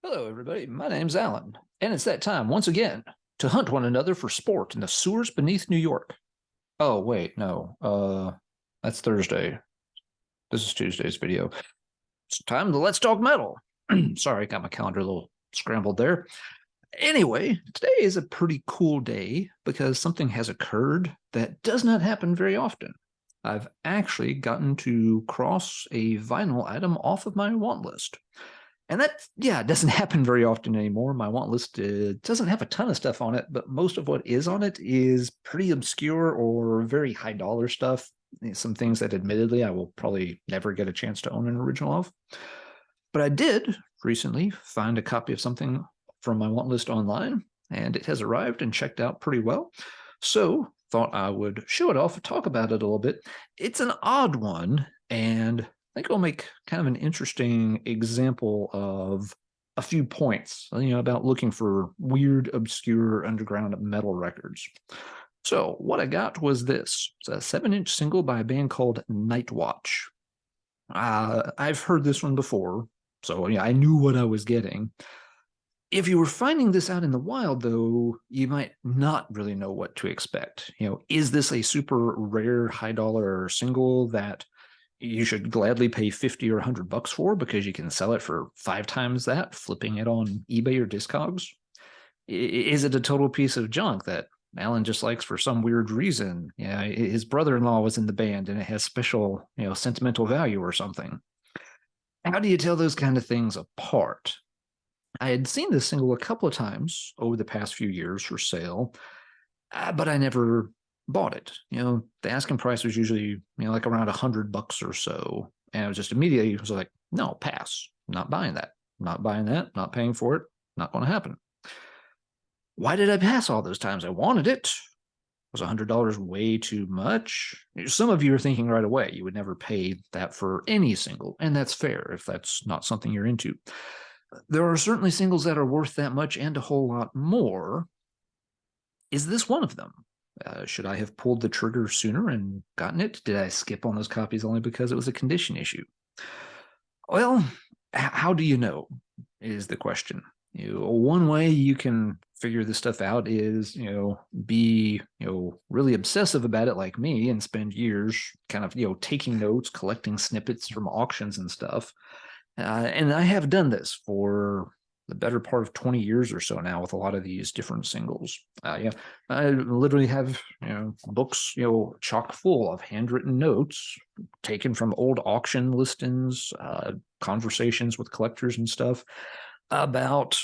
Hello, everybody. My name's Alan, and it's that time once again to hunt one another for sport in the sewers beneath New York. Oh, wait, no. That's Thursday. This is Tuesday's video. It's time to Let's Talk Metal. Sorry, got my calendar a little scrambled there. Anyway, today is a pretty cool day because something has occurred that does not happen very often. I've actually gotten to cross a vinyl item off of my want list. And that, yeah, it doesn't happen very often anymore. My want list doesn't have a ton of stuff on it, but most of what is on it is pretty obscure or very high dollar stuff. Some things that admittedly I will probably never get a chance to own an original of. But I did recently find a copy of something from my want list online, and it has arrived and checked out pretty well. So thought I would show it off and talk about it a little bit. It's an odd one, and I think it'll make kind of an interesting example of a few points, about looking for weird, obscure underground metal records. So what I got was this. It's a 7-inch single by a band called Nightwatch. I've heard this one before, so yeah, I knew what I was getting. If you were finding this out in the wild, though, you might not really know what to expect. Is this a super rare high dollar single that you should gladly pay 50 or $100 for because you can sell it for 5 times that, flipping it on eBay or Discogs? Is it a total piece of junk that Alan just likes for some weird reason? Yeah, his brother-in-law was in the band and it has special, sentimental value or something. How do you tell those kind of things apart? I had seen this single a couple of times over the past few years for sale, but I never bought it. The asking price was usually, like around $100 or so. And I was just immediately was like, no, pass. Not buying that. Not buying that. Not paying for it. Not going to happen. Why did I pass all those times I wanted it? Was $100 way too much? Some of you are thinking right away you would never pay that for any single, and that's fair if that's not something you're into. There are certainly singles that are worth that much and a whole lot more. Is this one of them? Should I have pulled the trigger sooner and gotten it? Did I skip on those copies only because it was a condition issue? Well, how do you know is the question. One way you can figure this stuff out is, be, really obsessive about it like me and spend years kind of, taking notes, collecting snippets from auctions and stuff. And I have done this for the better part of 20 years or so now with a lot of these different singles. I literally have, books, chock full of handwritten notes taken from old auction listings, conversations with collectors and stuff about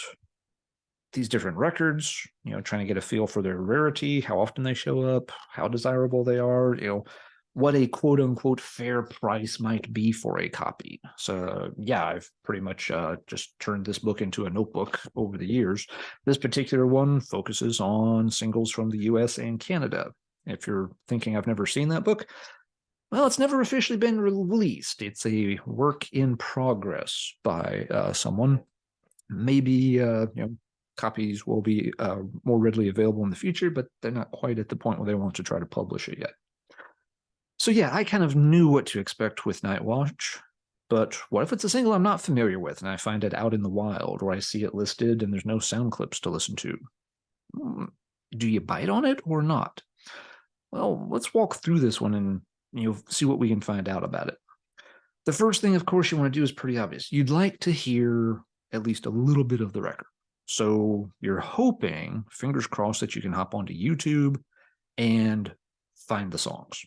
these different records, trying to get a feel for their rarity, how often they show up, how desirable they are, what a quote unquote fair price might be for a copy. So yeah, I've pretty much just turned this book into a notebook over the years. This particular one focuses on singles from the US and Canada. If you're thinking I've never seen that book, well, it's never officially been released. It's a work in progress by someone. Maybe copies will be more readily available in the future, but they're not quite at the point where they want to try to publish it yet. So yeah, I kind of knew what to expect with Nightwatch, but what if it's a single I'm not familiar with and I find it out in the wild, or I see it listed and there's no sound clips to listen to? Do you bite on it or not? Well, let's walk through this one and see what we can find out about it. The first thing, of course, you want to do is pretty obvious. You'd like to hear at least a little bit of the record. So you're hoping, fingers crossed, that you can hop onto YouTube and find the songs.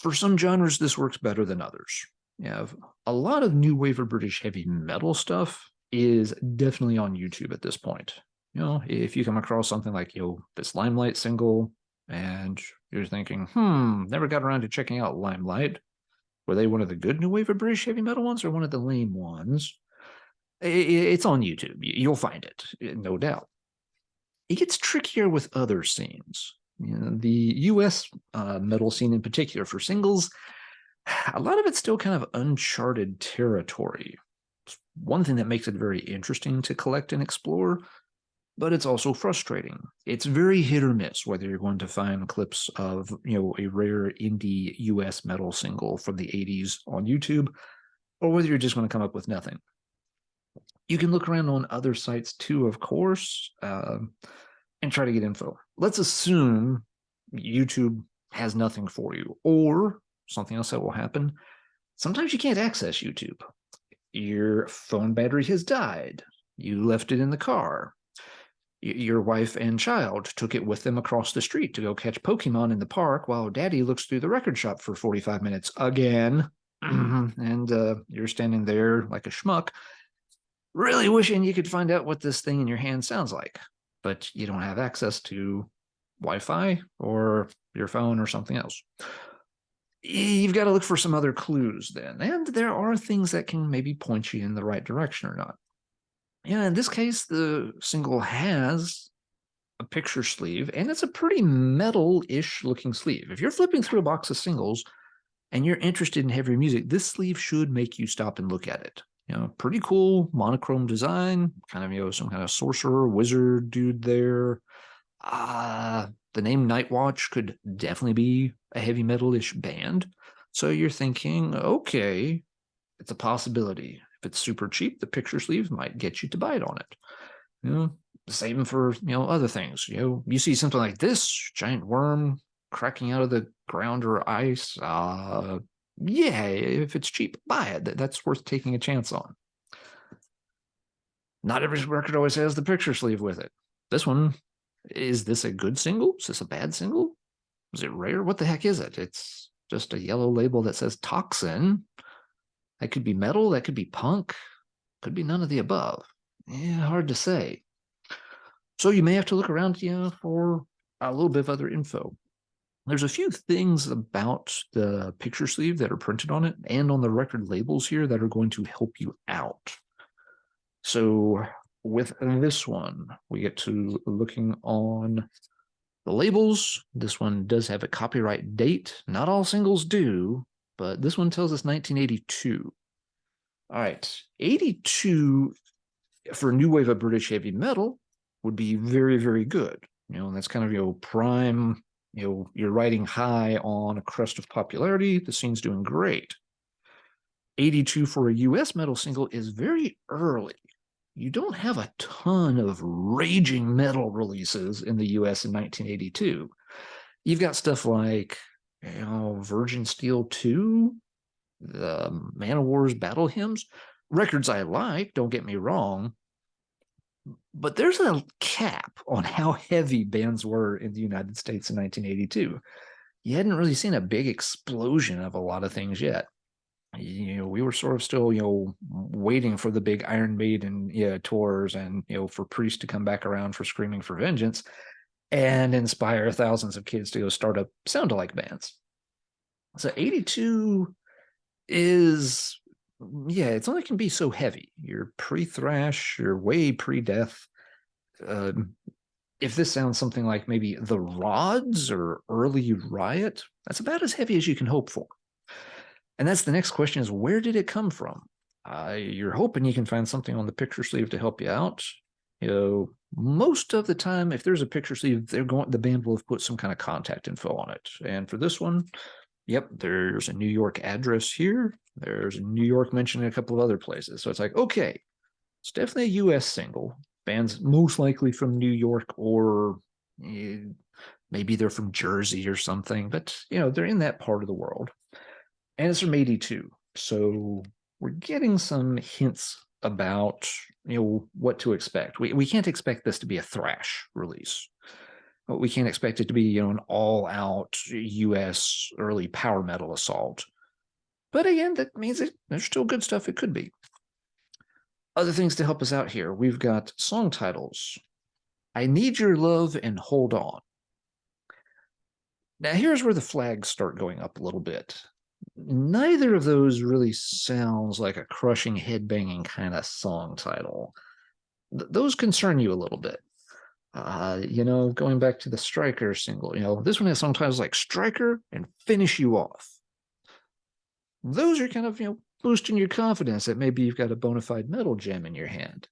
For some genres, this works better than others. A lot of new wave of British heavy metal stuff is definitely on YouTube at this point. If you come across something like, this Limelight single, and you're thinking, never got around to checking out Limelight. Were they one of the good new wave of British heavy metal ones or one of the lame ones? It's on YouTube. You'll find it, no doubt. It gets trickier with other scenes. The US metal scene in particular for singles, a lot of it's still kind of uncharted territory. It's one thing that makes it very interesting to collect and explore, but it's also frustrating. It's very hit or miss whether you're going to find clips of, a rare indie US metal single from the 80s on YouTube, or whether you're just going to come up with nothing. You can look around on other sites too, of course, and try to get info. Let's assume YouTube has nothing for you, or something else that will happen. Sometimes you can't access YouTube. Your phone battery has died. You left it in the car. Your wife and child took it with them across the street to go catch Pokemon in the park while daddy looks through the record shop for 45 minutes again. And you're standing there like a schmuck, really wishing you could find out what this thing in your hand sounds like, but you don't have access to Wi-Fi or your phone or something else. You've got to look for some other clues then, and there are things that can maybe point you in the right direction or not. Yeah, in this case, the single has a picture sleeve, and it's a pretty metal-ish looking sleeve. If you're flipping through a box of singles and you're interested in heavy music, this sleeve should make you stop and look at it. Pretty cool monochrome design, kind of, some kind of sorcerer, wizard dude there. The name Nightwatch could definitely be a heavy metal-ish band. So you're thinking, okay, it's a possibility. If it's super cheap, the picture sleeve might get you to buy it on it. Same for, other things. You see something like this giant worm cracking out of the ground or ice. Yeah, if it's cheap, buy it. That's worth taking a chance on. Not every record always has the picture sleeve with it. This one, is this a good single? Is this a bad single? Is it rare? What the heck is it? It's just a yellow label that says Toxin. That could be metal, that could be punk, could be none of the above. Yeah, hard to say. So you may have to look around, for a little bit of other info. There's a few things about the picture sleeve that are printed on it and on the record labels here that are going to help you out. So with this one, we get to looking on the labels. This one does have a copyright date. Not all singles do, but this one tells us 1982. All right, 82 for a new wave of British heavy metal would be very, very good. And that's kind of, prime, you're riding high on a crest of popularity. The scene's doing great. 82 for a US metal single is very early. You don't have a ton of raging metal releases in the US in 1982. You've got stuff like, Virgin Steel 2, the Man-O-War's Battle Hymns, records I like, don't get me wrong, but there's a cap on how heavy bands were in the United States in 1982. You hadn't really seen a big explosion of a lot of things yet. We were sort of still, waiting for the big Iron Maiden tours and, for Priest to come back around for Screaming for Vengeance and inspire thousands of kids to go start up sound-alike bands. So 82 is, it's only can be so heavy. You're pre-thrash, you're way pre-death. If this sounds something like maybe The Rods or early Riot, that's about as heavy as you can hope for. And that's the next question is, where did it come from? You're hoping you can find something on the picture sleeve to help you out. Most of the time, if there's a picture sleeve, the band will have put some kind of contact info on it. And for this one, yep, there's a New York address here. There's New York mentioned in a couple of other places. So it's like, okay, it's definitely a US single. Band's most likely from New York, or maybe they're from Jersey or something, but they're in that part of the world. And it's from 82. So we're getting some hints about what to expect. We can't expect this to be a thrash release. We can't expect it to be an all-out US early power metal assault. But again, that means there's still good stuff it could be. Other things to help us out here. We've got song titles. I Need Your Love and Hold On. Now here's where the flags start going up a little bit. Neither of those really sounds like a crushing headbanging kind of song title. Those concern you a little bit. Going back to the Striker single, this one has song titles like Striker and Finish You Off. Those are kind of, boosting your confidence that maybe you've got a bona fide metal gem in your hand.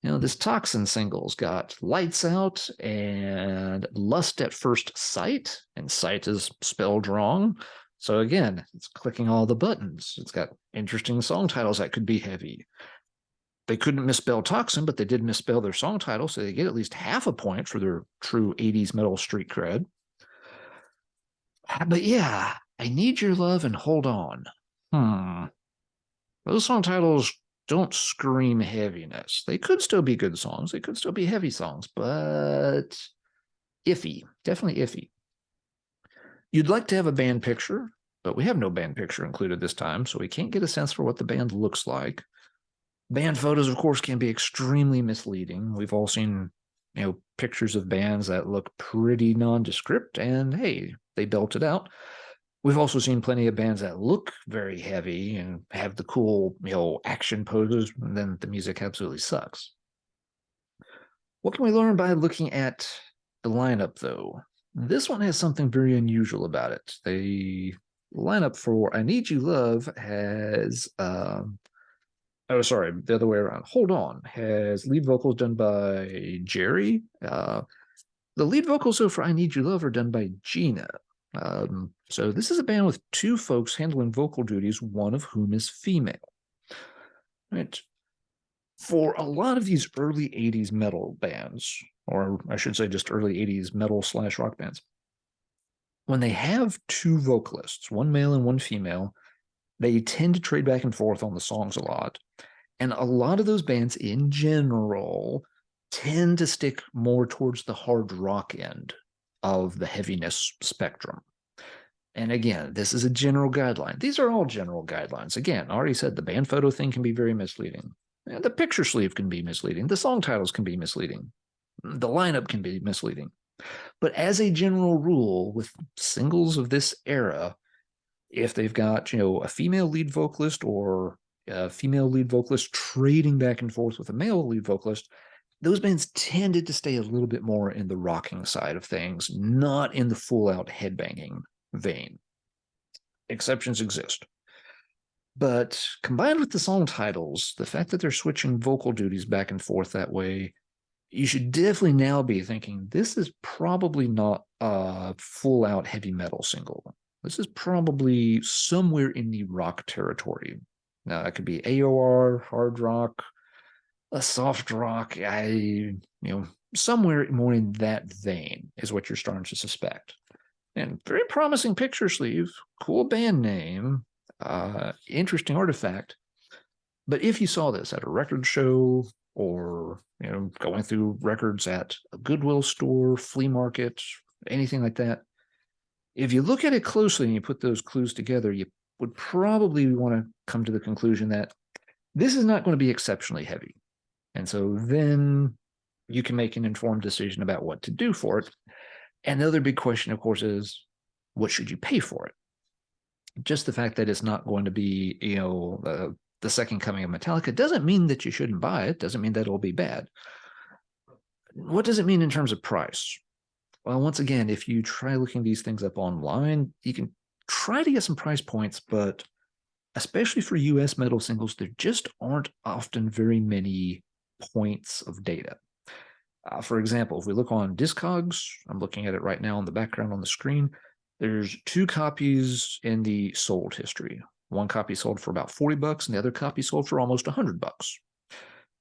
This Toxin single's got Lights Out and Lust at First Sight, and sight is spelled wrong. So again, it's clicking all the buttons. It's got interesting song titles that could be heavy. They couldn't misspell Toxin, but they did misspell their song title, so they get at least half a point for their true 80s metal street cred. But yeah, I Need Your Love and Hold On. Those song titles don't scream heaviness. They could still be good songs. They could still be heavy songs, but iffy. Definitely iffy. You'd like to have a band picture, but we have no band picture included this time, so we can't get a sense for what the band looks like. Band photos, of course, can be extremely misleading. We've all seen, pictures of bands that look pretty nondescript, and hey, they belt it out. We've also seen plenty of bands that look very heavy and have the cool, action poses, and then the music absolutely sucks. What can we learn by looking at the lineup, though? This one has something very unusual about it. The lineup for I Need You Love has, the other way around. Hold On has lead vocals done by Jerry. The lead vocals, though, for I Need You Love are done by Gina. So this is a band with two folks handling vocal duties, one of whom is female. Right. For a lot of these early 80s metal bands, or I should say just early 80s metal / rock bands, when they have two vocalists, one male and one female, they tend to trade back and forth on the songs a lot. And a lot of those bands in general tend to stick more towards the hard rock end of the heaviness spectrum. And again, this is a general guideline. These are all general guidelines. Again, I already said the band photo thing can be very misleading. The picture sleeve can be misleading. The song titles can be misleading. The lineup can be misleading. But as a general rule, with singles of this era, if they've got, a female lead vocalist or a female lead vocalist trading back and forth with a male lead vocalist, those bands tended to stay a little bit more in the rocking side of things, not in the full-out headbanging vein. Exceptions exist. But combined with the song titles, the fact that they're switching vocal duties back and forth that way, you should definitely now be thinking this is probably not a full-out heavy metal single. This is probably somewhere in the rock territory. Now, that could be AOR, hard rock, a soft rock, somewhere more in that vein is what you're starting to suspect. And very promising picture sleeve, cool band name, interesting artifact. But if you saw this at a record show or, going through records at a Goodwill store, flea market, anything like that, if you look at it closely and you put those clues together, you would probably want to come to the conclusion that this is not going to be exceptionally heavy. And so then you can make an informed decision about what to do for it. And the other big question, of course, is what should you pay for it? Just the fact that it's not going to be, the second coming of Metallica doesn't mean that you shouldn't buy it. Doesn't mean that it'll be bad. What does it mean in terms of price? Well, once again, if you try looking these things up online, you can try to get some price points, but especially for US metal singles, there just aren't often very many points of data. For example, if we look on Discogs, I'm looking at it right now in the background on the screen, there's 2 copies in the sold history. One copy sold for about $40 and the other copy sold for almost $100.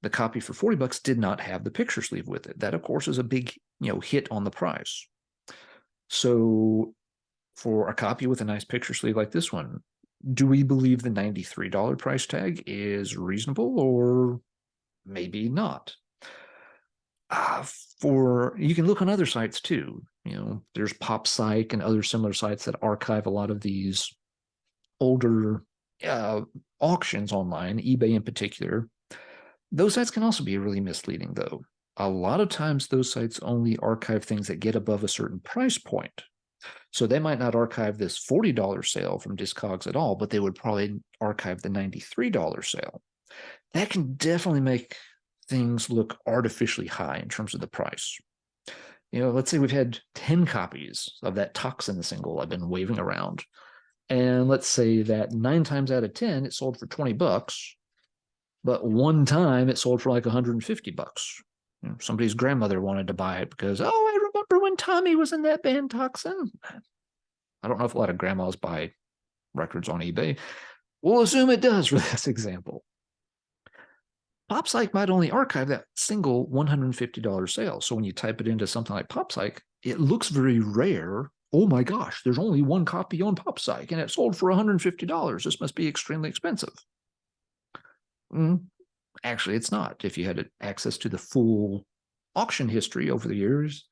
The copy for $40 did not have the picture sleeve with it. That, of course, is a big, hit on the price. So for a copy with a nice picture sleeve like this one, do we believe the $93 price tag is reasonable or maybe not? You can look on other sites too. There's PopPsych and other similar sites that archive a lot of these older auctions online, eBay in particular. Those sites can also be really misleading, though. A lot of times those sites only archive things that get above a certain price point. So they might not archive this $40 sale from Discogs at all, but they would probably archive the $93 sale. That can definitely make things look artificially high in terms of the price. Let's say we've had 10 copies of that Toxin single I've been waving around. And let's say that 9 times out of 10, it sold for $20, but one time it sold for like $150. Somebody's grandmother wanted to buy it because, I remember when Tommy was in that band Toxin. I don't know if a lot of grandmas buy records on eBay. We'll assume it does for this example. PopPsych might only archive that single $150 sale. So when you type it into something like PopPsych, it looks very rare. Oh my gosh, there's only one copy on PopPsych and it sold for $150. This must be extremely expensive. Actually, it's not. If you had access to the full auction history over the years,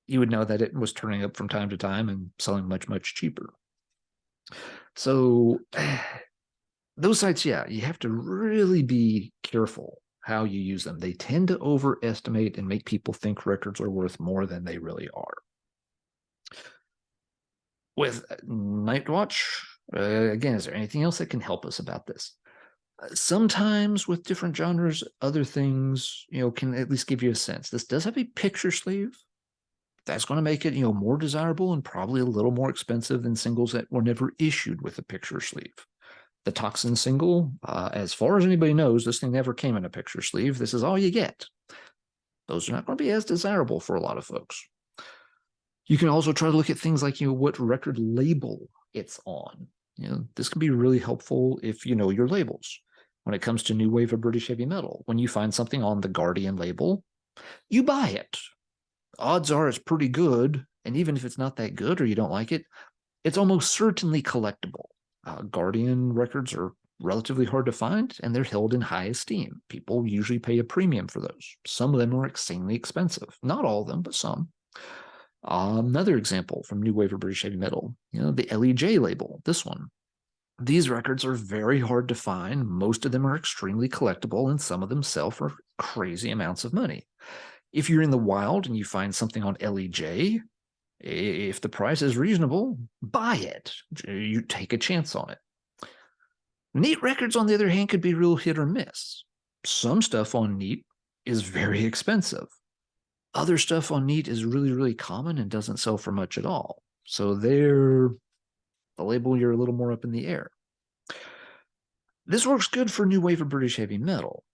you would know that it was turning up from time to time and selling much, much cheaper. So those sites, yeah, you have to really be careful how you use them. They tend to overestimate and make people think records are worth more than they really are. With Night Watch, again, is there anything else that can help us about this? Sometimes with different genres, other things, can at least give you a sense. This does have a picture sleeve. That's going to make it, more desirable and probably a little more expensive than singles that were never issued with a picture sleeve. The Toxin single, as far as anybody knows, this thing never came in a picture sleeve. This is all you get. Those are not going to be as desirable for a lot of folks. You can also try to look at things like, what record label it's on. This can be really helpful if you know your labels. When it comes to new wave of British heavy metal, when you find something on the Guardian label, you buy it. Odds are it's pretty good, and even if it's not that good or you don't like it, it's almost certainly collectible. Guardian records are relatively hard to find, and they're held in high esteem. People usually pay a premium for those. Some of them are insanely expensive. Not all of them, but some. Another example from new wave of British heavy metal, the LEJ label, this one. These records are very hard to find. Most of them are extremely collectible, and some of them sell for crazy amounts of money. If you're in the wild and you find something on LEJ, if the price is reasonable, buy it. You take a chance on it. Neat records, on the other hand, could be real hit or miss. Some stuff on Neat is very expensive. Other stuff on Neat is really, really common and doesn't sell for much at all. So the label, you're a little more up in the air. This works good for new wave of British heavy metal.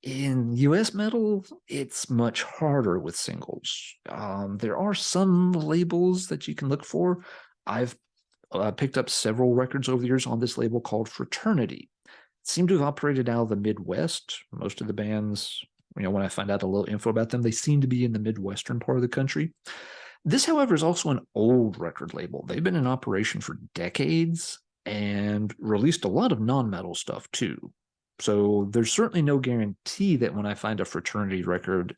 In US metal, it's much harder with singles. There are some labels that you can look for. I've picked up several records over the years on this label called Fraternity. It seemed to have operated out of the Midwest. Most of the bands, when I find out a little info about them, they seem to be in the Midwestern part of the country. This, however, is also an old record label. They've been in operation for decades and released a lot of non-metal stuff too. So there's certainly no guarantee that when I find a Fraternity record,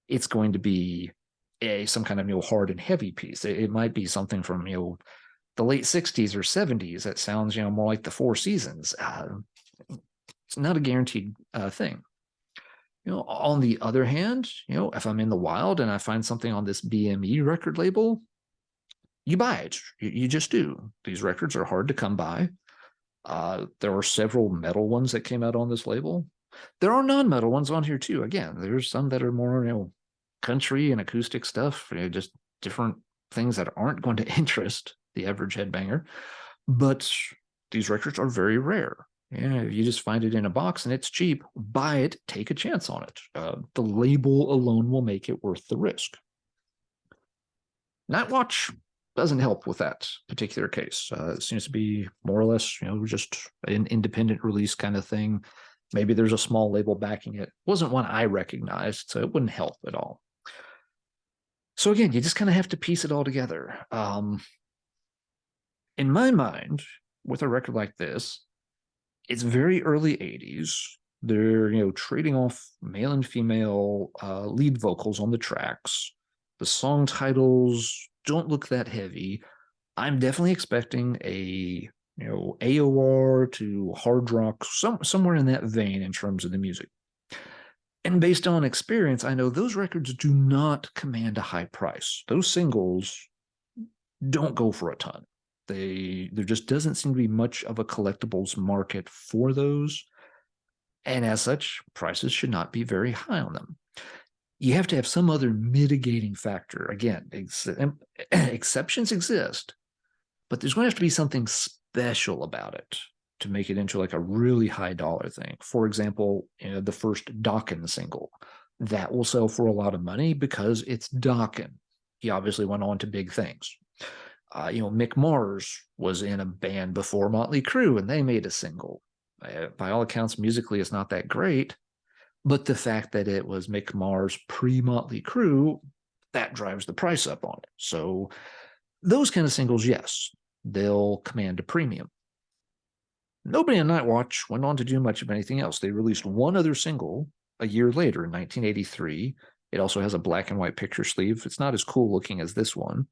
it's going to be some kind of hard and heavy piece. It might be something from the late 60s or 70s that sounds more like the Four Seasons. It's not a guaranteed thing. On the other hand, if I'm in the wild and I find something on this BME record label, you buy it. You just do. These records are hard to come by. There are several metal ones that came out on this label. There are non-metal ones on here too. Again, there's some that are more, country and acoustic stuff, just different things that aren't going to interest the average headbanger. But these records are very rare. If you just find it in a box and it's cheap, buy it, take a chance on it. The label alone will make it worth the risk. Night Watch doesn't help with that particular case. It seems to be more or less, just an independent release kind of thing. Maybe there's a small label backing it. It wasn't one I recognized, so it wouldn't help at all. So again, you just kind of have to piece it all together. In my mind, with a record like this, it's very early 80s. They're, trading off male and female lead vocals on the tracks. The song titles don't look that heavy. I'm definitely expecting a AOR to hard rock, somewhere in that vein in terms of the music. And based on experience, I know those records do not command a high price. Those singles don't go for a ton. There just doesn't seem to be much of a collectibles market for those. And as such, prices should not be very high on them. You have to have some other mitigating factor. Again, exceptions exist, but there's going to have to be something special about it to make it into like a really high dollar thing. For example, the first Dokken single. That will sell for a lot of money because it's Dokken. He obviously went on to big things. Mick Mars was in a band before Motley Crue, and they made a single. By all accounts, musically, it's not that great, But the fact that it was Mick Mars pre-Motley Crue, that drives the price up on it. So those kind of singles, yes, they'll command a premium. Nobody on Nightwatch went on to do much of anything else. They released one other single a year later in 1983. It also has a black and white picture sleeve. It's not as cool looking as this one,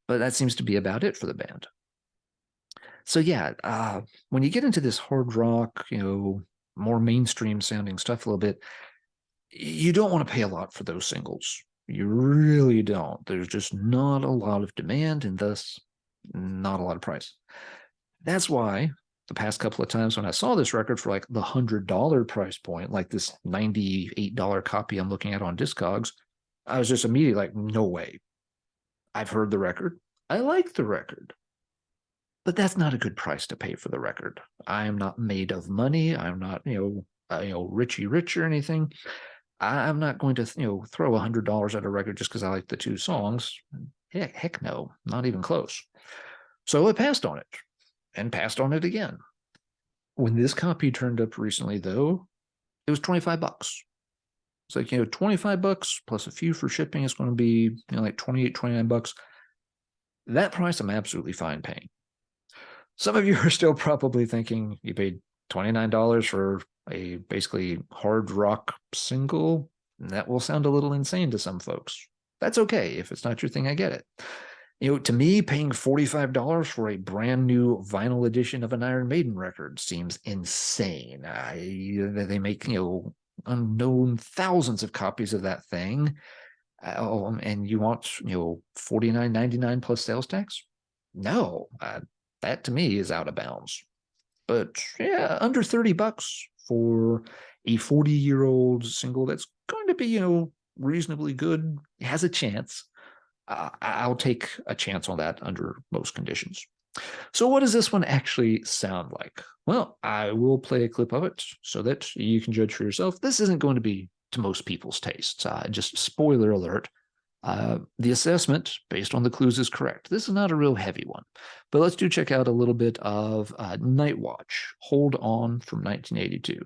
but that seems to be about it for the band. So yeah, when you get into this hard rock, more mainstream sounding stuff a little bit, you don't want to pay a lot for those singles. You really don't. There's just not a lot of demand and thus not a lot of price. That's why the past couple of times when I saw this record for like the $100 price point, like this $98 copy I'm looking at on Discogs, I was just immediately like, no way. I've heard the record. I like the record. But that's not a good price to pay for the record. I am not made of money. I'm not, Richie Rich or anything. I'm not going to, throw $100 at a record just because I like the two songs. Heck no, not even close. So I passed on it and passed on it again. When this copy turned up recently, though, it was $25. It's like, $25 plus a few for shipping is going to be, like 28, $29. That price I'm absolutely fine paying. Some of you are still probably thinking you paid $29 for a basically hard rock single. That will sound a little insane to some folks. That's okay. If it's not your thing, I get it. To me, paying $45 for a brand new vinyl edition of an Iron Maiden record seems insane. They make, unknown thousands of copies of that thing. And you want, $49.99 plus sales tax? No, that to me is out of bounds. But yeah, under $30 for a 40-year-old single that's going to be, reasonably good, has a chance. I'll take a chance on that under most conditions. So what does this one actually sound like? Well, I will play a clip of it so that you can judge for yourself. This isn't going to be to most people's tastes. Just spoiler alert. The assessment based on the clues is correct. This is not a real heavy one, but let's check out a little bit of Nightwatch, Hold On from 1982.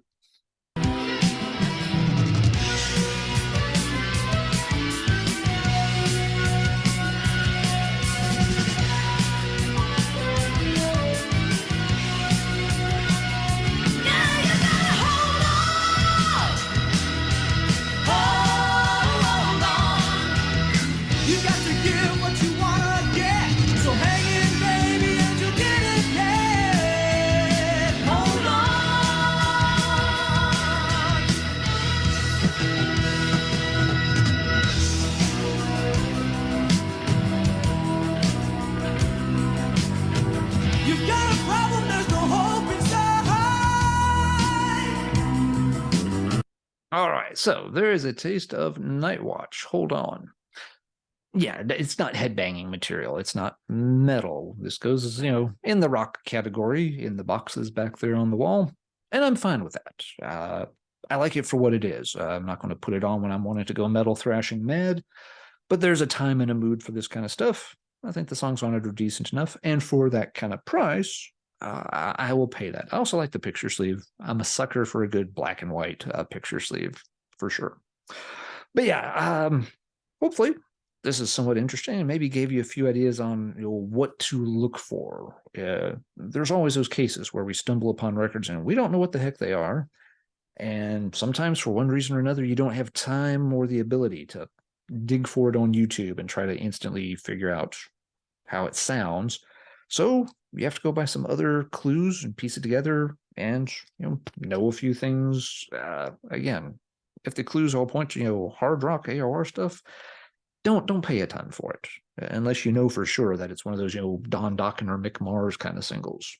All right, so there is a taste of Nightwatch. Hold on. Yeah, it's not headbanging material. It's not metal. This goes, in the rock category, in the boxes back there on the wall, and I'm fine with that. I like it for what it is. I'm not going to put it on when I'm wanting to go metal thrashing mad, but there's a time and a mood for this kind of stuff. I think the songs on it are decent enough, and for that kind of price, I will pay that. I also like the picture sleeve. I'm a sucker for a good black and white picture sleeve, for sure. But yeah, hopefully this is somewhat interesting and maybe gave you a few ideas on what to look for. There's always those cases where we stumble upon records and we don't know what the heck they are. And sometimes for one reason or another, you don't have time or the ability to dig for it on YouTube and try to instantly figure out how it sounds. So you have to go by some other clues and piece it together and, know a few things. Again, if the clues all point to, hard rock AOR stuff, don't pay a ton for it unless you know for sure that it's one of those, Don Dokken or Mick Mars kind of singles.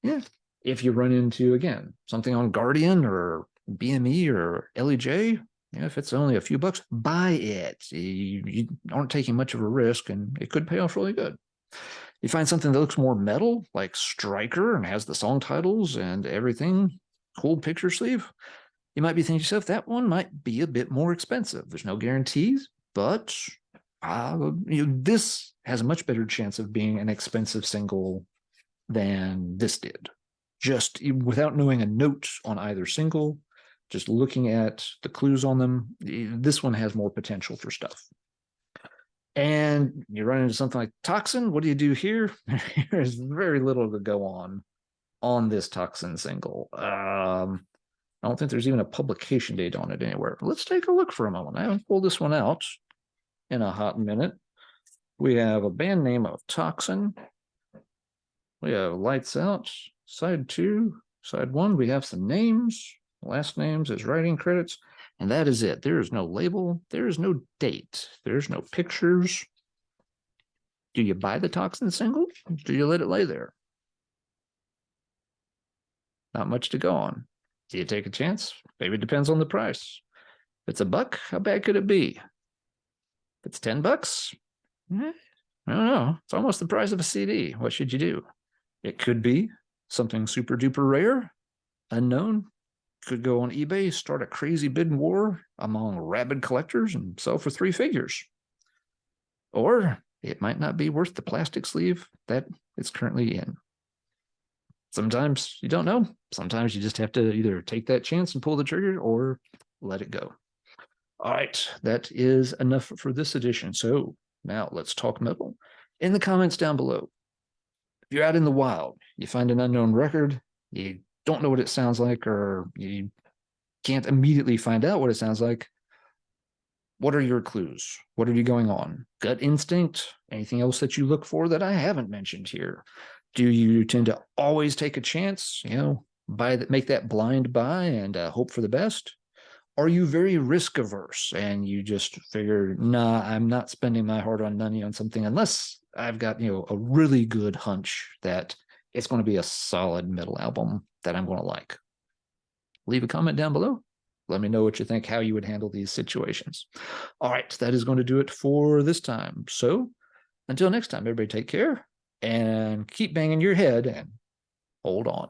Yeah. If you run into, again, something on Guardian or BME or LEJ, if it's only a few bucks, buy it. You aren't taking much of a risk and it could pay off really good. You find something that looks more metal, like Striker, and has the song titles and everything, cool picture sleeve, you might be thinking to yourself, that one might be a bit more expensive. There's no guarantees, but this has a much better chance of being an expensive single than this did. Just without knowing a note on either single, just looking at the clues on them, this one has more potential for stuff. And you run into something like Toxin. What do you do here? There's very little to go on this Toxin single. I don't think there's even a publication date on it anywhere. Let's take a look for a moment. I haven't pulled this one out in a hot minute. We have a band name of Toxin. We have Lights Out, side 2, side 1. We have some names, last names as writing credits, and that is it. There is no label. There is no date. There's no pictures. Do you buy the Toxin single? Do you let it lay there? Not much to go on. Do you take a chance? Maybe it depends on the price. If it's $1, how bad could it be? If it's $10, I don't know. It's almost the price of a CD. What should you do? It could be something super duper rare, unknown. Could go on eBay, start a crazy bidding war among rabid collectors and sell for 3 figures. Or it might not be worth the plastic sleeve that it's currently in. Sometimes you don't know. Sometimes you just have to either take that chance and pull the trigger or let it go. All right, that is enough for this edition. So now let's talk metal. In the comments down below, if you're out in the wild, you find an unknown record, you don't know what it sounds like, or you can't immediately find out what it sounds like, what are your clues? What are you going on? Gut instinct? Anything else that you look for that I haven't mentioned here? Do you tend to always take a chance, make that blind buy and hope for the best? Are you very risk averse and you just figure, nah, I'm not spending my hard-earned money on something unless I've got, a really good hunch that it's going to be a solid metal album that I'm going to like? Leave a comment down below. Let me know what you think, how you would handle these situations. All right, that is going to do it for this time. So until next time, everybody take care and keep banging your head and hold on.